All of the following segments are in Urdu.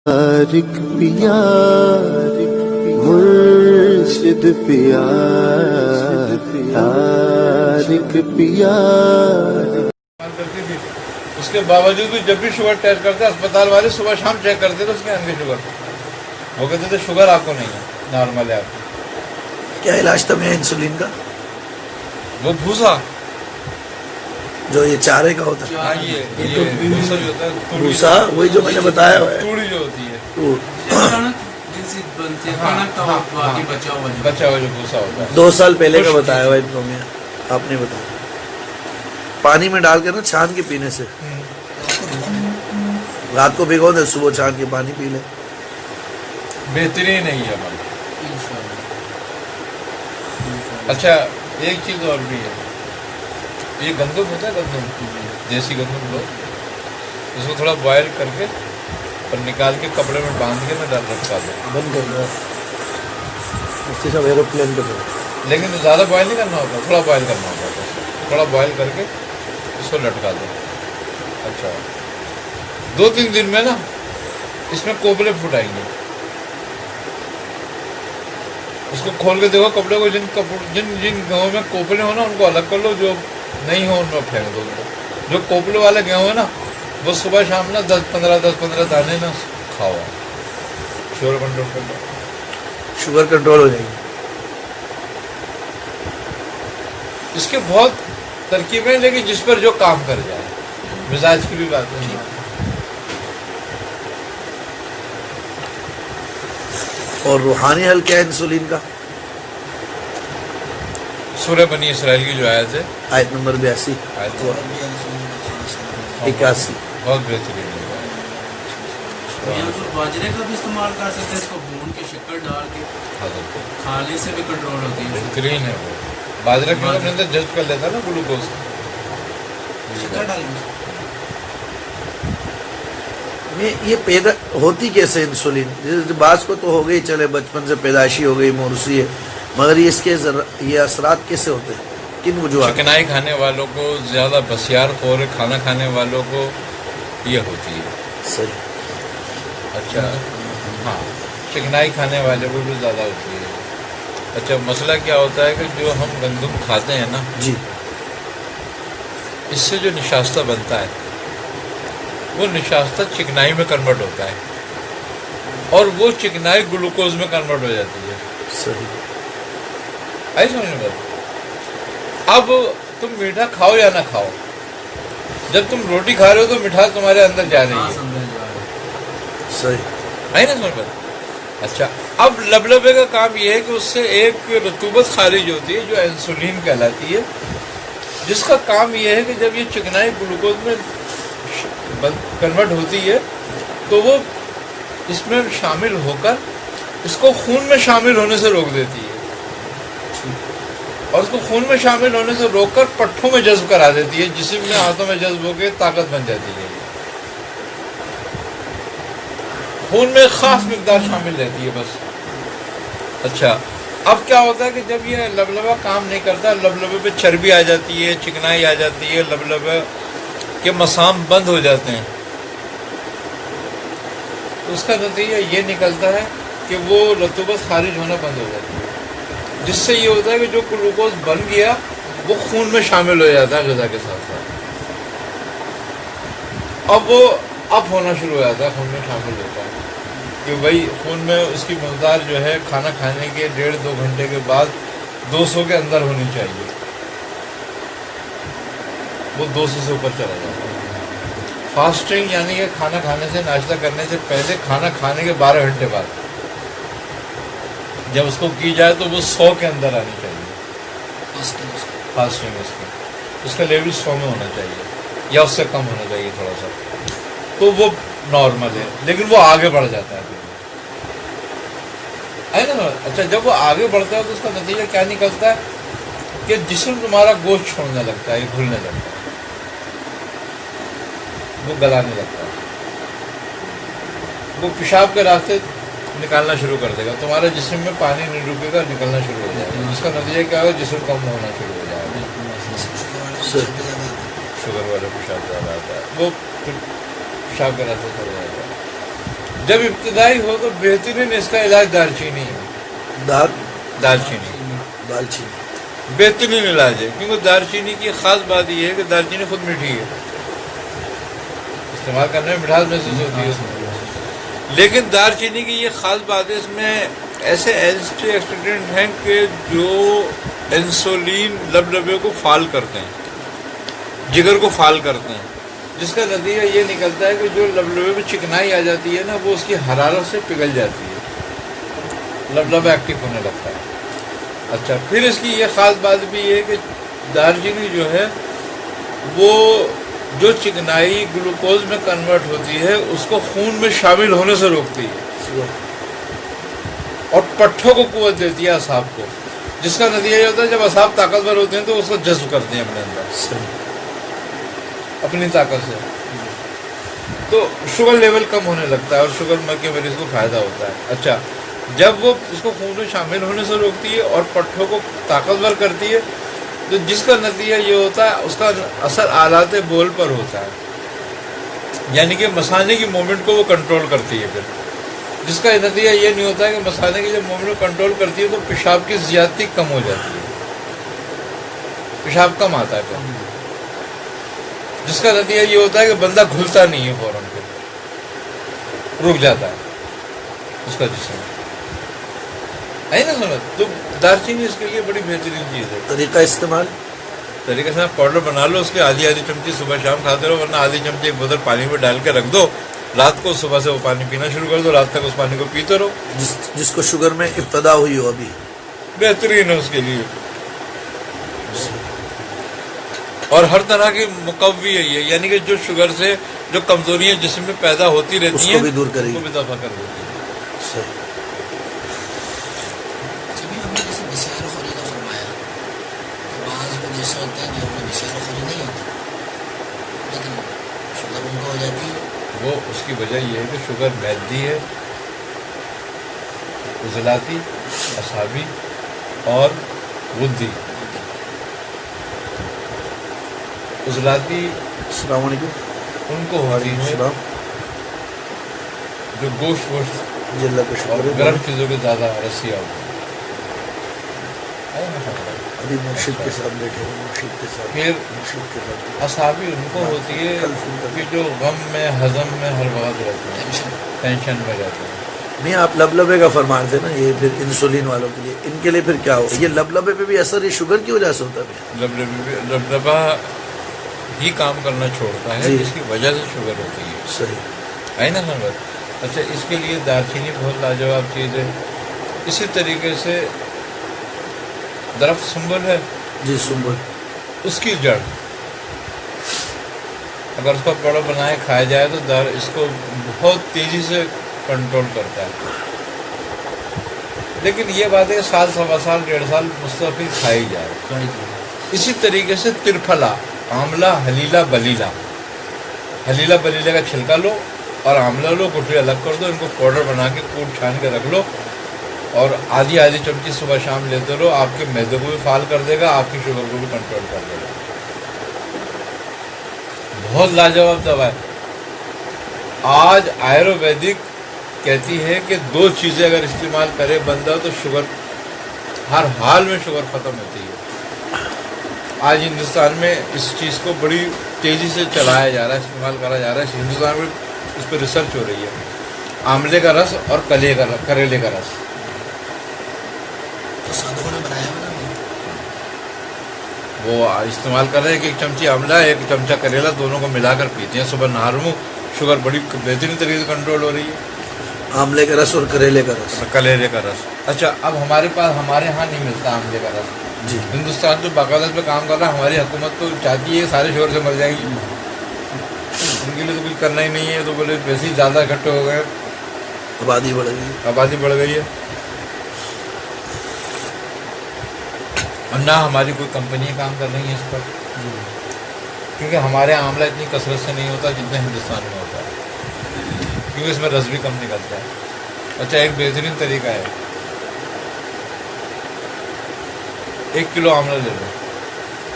تارک پیا مرشد پیا تارک پیا. کرتی تھی اس کے باوجود بھی جب بھی شوگر ٹیسٹ کرتے اسپتال والے صبح شام چیک کرتے تھے اس کے اندر شوگر وہ کہتے تھے شوگر آپ کو نہیں ہے نارمل ہے آپ کو. کیا علاج تھا میں انسولین کا؟ وہ بھوسا جو یہ چارے کا ہوتا ہے. ہاں یہ بھوسا جو ہوتا ہے بھوسا وہی جو میں نے بتایا ہوا ہے. توڑی جو ہوتی ہے بچا ہوا جو بھوسا ہوتا ہے 2 سال پہلے کا بتایا ہوا ان کو میں آپ نے بتایا. پانی میں ڈال کے نا چھان کے پینے سے رات کو بھگو دے صبح چھان کے پانی پی لے بہترین ہے یہ عمل. اچھا ایک چیز اور بھی ہے یہ گندم ہوتا ہے گندم دیسی گندم لو اس کو تھوڑا بوائل کر کے اور نکال کے کپڑے میں باندھ کے میں ڈال رکھا دو بند کر دو مفتی صاحب ایروپلین پہ دو. لیکن زیادہ بوائل نہیں کرنا ہوتا تھوڑا بوائل کرنا ہوتا ہے تھوڑا بوائل کر کے اس کو لٹکا دو. اچھا 2-3 دن میں نا اس میں کوبلے پھوٹ آئیں گے. اس کو کھول کے دیکھو کپڑے کو جن گیہوں میں کوپلے ہو نا ان کو الگ کر لو جو نہیں ہو ان میں پھینک دو. جو کوپلے والے گیہوں ہیں نا وہ صبح شام نا 10-15 دانے نا کھاؤ شوگر کنٹرول کر لو. شوگر کنٹرول ہو جائے گی. اس کے بہت ترکیبیں ہیں لیکن جس پر جو کام کر جائے مزاج کی بھی بات ہے. اور روحانی حل کیا ہے انسولین کا؟ سورہ بنی اسرائیل کی جو آیت ہے آیت نمبر 82 81. بہت بہترین ہے. باجرے کا بھی استعمال کر سکتے ہیں اس کو بھون کے شکر ڈال کے کھانے سے بھی کنٹرول ہوتی ہے. بہترین ہے وہ باجرہ کے اپنے اندر جذب کر لیتا ہے نا گلوکوز. شکر ڈالیں یہ پیدا ہوتی کیسے انسولین؟ بعض کو تو ہو گئی چلے بچپن سے پیدائشی ہو گئی موروثی ہے مگر اس کے یہ اثرات کیسے ہوتے ہیں کن وجوہات؟ چکنائی کھانے والوں کو زیادہ بسیار خور کھانا کھانے والوں کو یہ ہوتی ہے. صحیح. اچھا ہاں چکنائی کھانے والے کو بھی زیادہ ہوتی ہے. اچھا مسئلہ کیا ہوتا ہے کہ جو ہم گندم کھاتے ہیں نا جی اس سے جو نشاستہ بنتا ہے وہ نشاستہ چکنائی میں کنورٹ ہوتا ہے اور وہ چکنائی گلوکوز میں کنورٹ ہو جاتی ہے. صحیح. آئی سمجھ میں بات. اب تم میٹھا کھاؤ یا نہ کھاؤ جب تم روٹی کھا رہے ہو تو مٹھاس تمہارے اندر جا رہی ہے. صحیح. آئی نا سمجھ بات. اچھا اب لبلبے کا کام یہ ہے کہ اس سے ایک رطوبت خارج ہوتی ہے جو انسولین کہلاتی ہے جس کا کام یہ ہے کہ جب یہ چکنائی گلوکوز میں کنورٹ ہوتی ہے تو وہ اس میں شامل ہو کر اس کو خون میں شامل ہونے سے روک دیتی ہے اور اس کو خون میں شامل ہونے سے روک کر پٹھوں میں جذب کرا دیتی ہے جسم میں ہاتھوں میں جذب ہو کے طاقت بن جاتی ہے. خون میں خاص مقدار شامل رہتی ہے بس. اچھا اب کیا ہوتا ہے کہ جب یہ لبلبہ کام نہیں کرتا لبلبے پہ چربی آ جاتی ہے چکنائی آ جاتی ہے لبلبے کے مسام بند ہو جاتے ہیں تو اس کا نتیجہ یہ نکلتا ہے کہ وہ رطوبت خارج ہونا بند ہو جاتی ہے جس سے یہ ہوتا ہے کہ جو گلوکوز بن گیا وہ خون میں شامل ہو جاتا ہے غذا کے ساتھ ساتھ. اب وہ اپ ہونا شروع ہو جاتا ہے خون میں شامل ہوتا ہے کہ بھائی خون میں اس کی مقدار جو ہے کھانا کھانے کے 1.5-2 گھنٹے کے بعد 200 کے اندر ہونی چاہیے. وہ 200 سے اوپر چلا جاتا ہے. فاسٹنگ یعنی کہ کھانا کھانے سے ناشتہ کرنے سے پہلے کھانا کھانے کے 12 گھنٹے بعد جب اس کو کی جائے تو وہ 100 کے اندر آنی چاہیے. فاسٹنگ اس کا لیول 100 میں ہونا چاہیے یا اس سے کم ہونا چاہیے تھوڑا سا تو وہ نارمل ہے لیکن وہ آگے بڑھ جاتا ہے نا. اچھا جب وہ آگے بڑھتا ہے تو اس کا نتیجہ کیا نکلتا ہے کہ جسم تمہارا گوشت چھوڑنے لگتا ہے گھلنے لگتا ہے وہ گلانے لگتا ہے وہ پیشاب کے راستے نکالنا شروع کر دے گا تمہارے جسم میں پانی نہیں رکے گا نکلنا شروع ہو جائے گا جس کا نتیجہ کیا ہوگا جسم کم ہونا شروع ہو جائے گا. شوگر والا پیشاب زیادہ آتا ہے وہ پیشاب کے راستے چل جائے گا. جب ابتدائی ہو تو بہترین اس کا علاج دارچینی ہے. دارچینی بہترین علاج ہے، کیونکہ دارچینی کی خاص بات یہ ہے کہ دارچینی خود میٹھی ہے، استعمال کرنے میں مٹھاس محسوس ہوتی ہے اس میں. لیکن دارچینی کی یہ خاص بات ہے، اس میں ایسے اینٹی آکسیڈنٹ ہیں کہ جو انسولین لبلبے کو فعال کرتے ہیں، جگر کو فعال کرتے ہیں، جس کا نتیجہ یہ نکلتا ہے کہ جو لبلبے میں چکنائی آ جاتی ہے نا، وہ اس کی حرارت سے پگھل جاتی ہے، لبلبا ایکٹیو ہونے لگتا ہے. اچھا، پھر اس کی یہ خاص بات بھی ہے کہ دارچینی جو ہے وہ جو چکنائی گلوکوز میں کنورٹ ہوتی ہے اس کو خون میں شامل ہونے سے روکتی ہے اور پٹھوں کو قوت دیتی ہے، اعصاب کو، جس کا نتیجہ یہ ہوتا ہے جب اعصاب طاقتور ہوتے ہیں تو اس کو جذب کرتے ہیں اپنے اندر اپنی طاقت سے، تو شوگر لیول کم ہونے لگتا ہے اور شوگر کے مریض کو فائدہ ہوتا ہے. اچھا، جب وہ اس کو خون میں شامل ہونے سے روکتی ہے اور پٹھوں کو طاقتور کرتی ہے تو جس کا نتیجہ یہ ہوتا ہے اس کا اثر آلات بول پر ہوتا ہے، یعنی کہ مثانے کی موومنٹ کو وہ کنٹرول کرتی ہے، پھر جس کا نتیجہ یہ نہیں ہوتا ہے کہ مثانے کی جب موومنٹ کو کنٹرول کرتی ہے تو پیشاب کی زیادتی کم ہو جاتی ہے، پیشاب کم آتا ہے پھر، جس کا نتیجہ یہ ہوتا ہے کہ بندہ گھلتا نہیں ہے، فوراً پھر رک جاتا ہے اس کا جسم. ہے نا سمجھ؟ تو دارچینی اس کے لیے بڑی بہترین چیز ہے. طریقہ استعمال طریقے سے پاؤڈر بنا لو، اس کے آدھی چمچی صبح شام کھاتے رہو، ورنہ آدھی چمچی ایک بوتل پانی میں ڈال کے رکھ دو، رات کو صبح سے وہ پانی پینا شروع کر دو، رات تک اس پانی کو پیتے رہو. جس کو شوگر میں ابتدا ہوئی ہو ابھی بہترین ہے اس کے لیے، اور ہر طرح کی مقوی ہے یہ، یعنی کہ جو شوگر سے جو کمزوریاں جسم میں پیدا ہوتی رہتی ہیں اس کو بھی دور کرے گی، اس کو بھی دفع کر دیتی ہے. صحیح. وہ اس کی وجہ یہ ہے کہ شوگر معدی ہے، عضلاتی، اعصابی اور غدی. عضلاتی السلام علیکم. ان کو ہوتی ہے جو گوشت جی اللہ کا اور شکر ہے. گرم چیزوں کے زیادہ رسیہ ہوتی ہے. ابھی مرشد کے ساتھ بیٹھے ہیں، مرشد کے ساتھ پھر اعصابی ان کو ہوتی ہے کہ جو غم میں، ہضم میں ہر وقت رہتے ہیں، ٹینشن میں رہتے ہیں. نہیں، آپ لبلبے کا فرما رہے تھے نا، یہ پھر انسولین والوں کے لیے، ان کے لیے پھر کیا ہو؟ یہ لبلبے پہ بھی اثر یہ شوگر کی وجہ سے ہوتا ہے؟ لبلبا ہی کام کرنا چھوڑتا ہے، جی. جس کی وجہ سے شوگر ہوتی ہے. صحیح. ہے نا سمجھ؟ اچھا، اس کے لیے دارچینی بہت لاجواب چیز ہے. اسی طریقے سے درخت سنبل ہے، جی سنبل، اس کی جڑ اگر اس کا پڑا بنائے کھایا جائے تو اس کو بہت تیزی سے کنٹرول کرتا ہے. لیکن یہ بات ہے سال، سوا سال، 1.5 سال مستقل کھائی جائے. اسی طریقے سے ترپھلا، آملہ، حلیلہ، بلیلہ. حلیلہ بلیلہ کا چھلکا لو اور آملہ لو، گٹھلی الگ کر دو، ان کو پاؤڈر بنا کے کوٹ چھان کے رکھ لو اور آدھی چمچی صبح شام لیتے رہو. آپ کے معدے کو بھی فعال کر دے گا، آپ کی شوگر کو بھی کنٹرول کر دے گا. بہت لاجواب دوا ہے. آج آیورویدک کہتی ہے کہ 2 چیزیں اگر استعمال کرے بندہ تو شوگر، ہر حال میں شوگر ختم ہوتی ہے. آج ہندوستان میں اس چیز کو بڑی تیزی سے چلایا جا رہا ہے، استعمال کرا جا رہا ہے. ہندوستان میں اس پہ ریسرچ ہو رہی ہے. آملے کا رس اور کریلے کا رس. وہ استعمال کر رہے ہیں کہ 1 چمچی آملہ، 1 چمچہ کریلا، دونوں کو ملا کر پیتے ہیں صبح نہار میں. شوگر بڑی بہترین طریقے سے کنٹرول ہو رہی ہے. آملے کا رس اور کریلے کا رس. کریلے کا رس. اچھا، اب ہمارے ہاں نہیں ملتا آملے کا رس. جی. ہندوستان جو باقاعدہ پہ کام کر رہا ہے، ہماری حکومت تو چاہتی ہے سارے شوگر سے مر جائیں گی، ان کے لیے تو کچھ کرنا ہی نہیں ہے. تو بولے ویسے ہی زیادہ اکٹھے ہو گئے، آبادی بڑھ گئی. آبادی بڑھ گئی ہے. اور نہ ہماری کوئی کمپنیاں کام کر رہی ہیں اس پر، کیونکہ ہمارے یہاں آملہ اتنی کثرت سے نہیں ہوتا جتنا ہندوستان میں ہوتا ہے، کیونکہ اس میں رس بھی کم نکلتا ہے. اچھا، ایک بہترین طریقہ ہے، 1 کلو آملہ لے لو،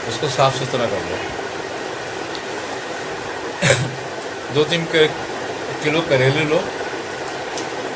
اس کو صاف ستھرا کر لو، 2-3 کلو کریلے لو،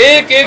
1-1